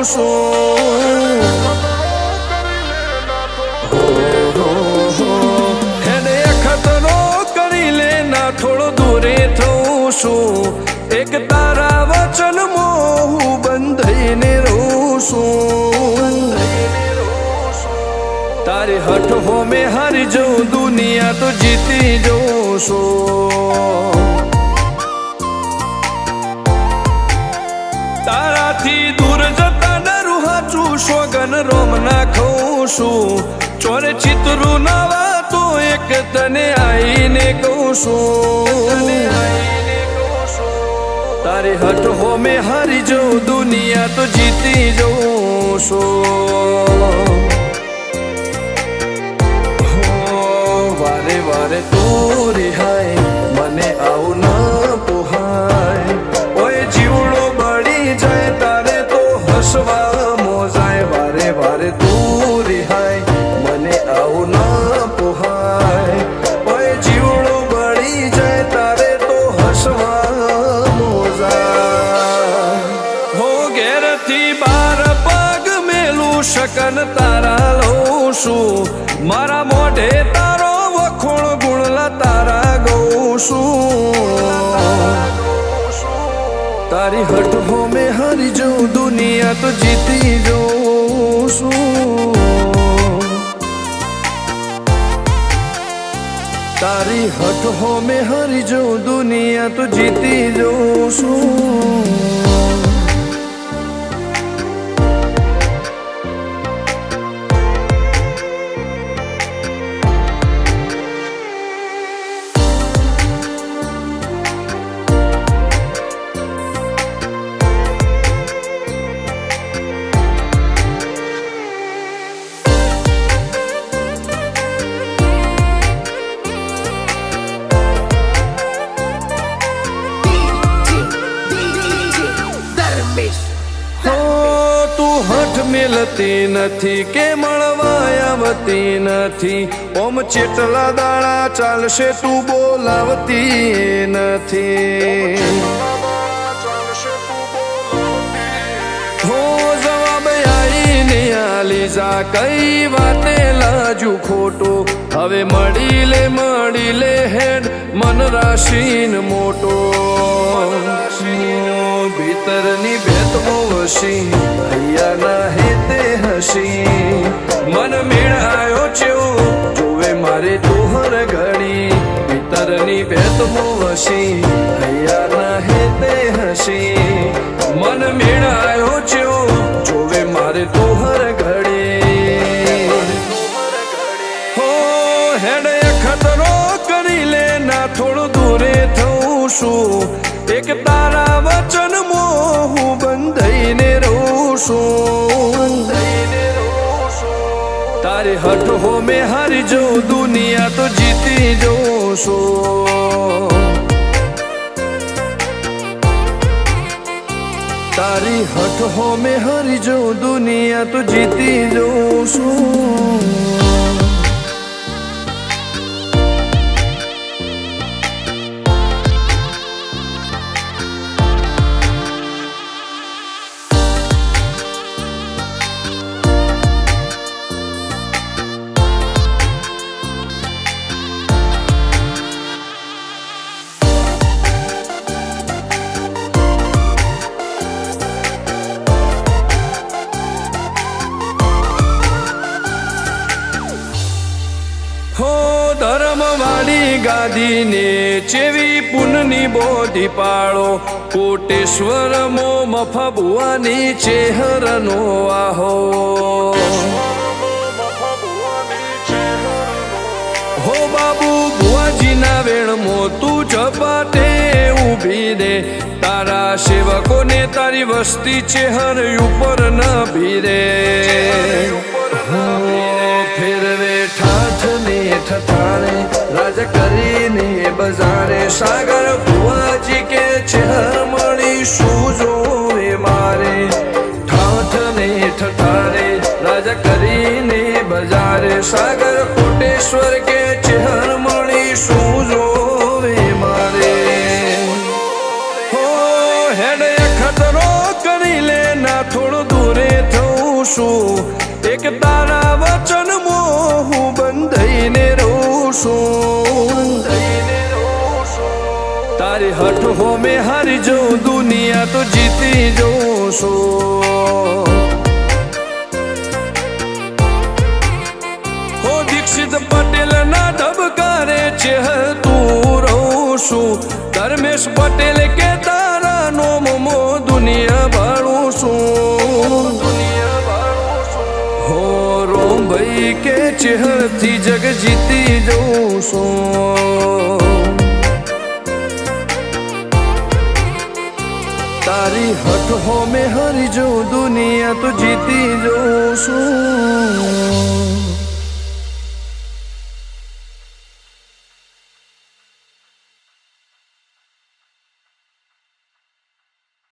છું હેડે ખતરો કરી લે ના થોડો દૂરે થઉં છું એક તારા વચનમાં હું બંધાઈને રહું છું તારી હઠ હો મેં હારી જઉં દુનિયા તો જીતી જઉં છું તારાથી દૂર જતા ડરું હાચું સોગન રોમ નાખું છું ચોરે ચિતરું નવા તો એક તને આઈને કહું છું તારી હઠ હો મેં હારી જઉં દુનિયા તો જીતી જઉં છું વારે વારે તું રિહાય મને આવું ન પોહાય ઓય જીવડો બળી જાય તારે તો હસવા મોજાય વારે વારે તું રિહાય મને આવું ન પોહાય ઓય જીવડો બળી જાય તારે તો હસવા મોજાય હો ઘેરથી બાર પગ મેલું શકન તારા લઉં છું મારા મોઢે તારો વખોણ ગુણલા તારા ગઉં છું તારી હઠ હો મેં હારી જઉં દુનિયા તો જીતી જઉં છું તારી હઠ હો મેં હારી જઉં દુનિયા તો જીતી જઉં છું મેલતી નથી કે મળવા આવતી નથી ઓમ ચેટલા દાડા ચાલશે તું બોલાવતી નથી હો જવાબ આઈને આલી જા કઈ વાતે લાજુ ખોટો હવે મળી લે હેડ મન રાશીન મોટો ભીતરની ભેતમો વસી હૈયા ના હેતે હસી મન મેળાયો છો જોવે મારે તુહર ઘડી ભીતરની ભેતમો વસી હૈયા ના હેતે હસી મન મેળાયો છો જોવે મારે તુહર ઘડી હો હેડે ખતરો કરી લે ના થોડું દૂરે થઉં છું એક તારા વચનમાં હું બંધાઈને રહું છું તારી હઠ હો મેં હારી જઉં દુનિયા તો જીતી જઉં છું તારી હઠ હો મેં હારી જઉં દુનિયા તો જીતી જઉં છું ધર્મવાળી ગાદીને ચેવી પુનની બોધી પાળો કોટેશ્વર મો મફા ભુવાની ચેહરનો આહો હો બાબુ ભુવાજીના વેણમો તું ઝપાટે ઊભી દે તારા સેવકોને તારી વસ્તી ચેહર ઉપર ન ભીરે ફેરવે ઠાઠ ને ઠઠાણે રાજ કરીને બજારે સાગર ભુવાજી કે ચેહર મળી શું જોવે મારે ઠાઠ ને ઠઠાણે રાજ કરીને બજારે સાગર કોટેશ્વર કે ચેહર મળી શું જોવે મારે હો હેડે ખતરો કરી લે ના થોડો દૂરે છું એક તારા વચનમાં હું બંધાઈને રહું છું તારી હઠ હો મેં હારી જઉં દુનિયા તો જીતી જઉં છું હો દીક્ષિત પટેલ ના ધબકારે છે તું રહું છું ધર્મેશ પટેલ કે તારા નોમો દુનિયા ભાળું છું હો રોમ ભાઈ કે ચેહથી જગ જીતી જઉં છું તારી હઠ હો મેં હારી જઉં દુનિયા તો જીતી જઉં છું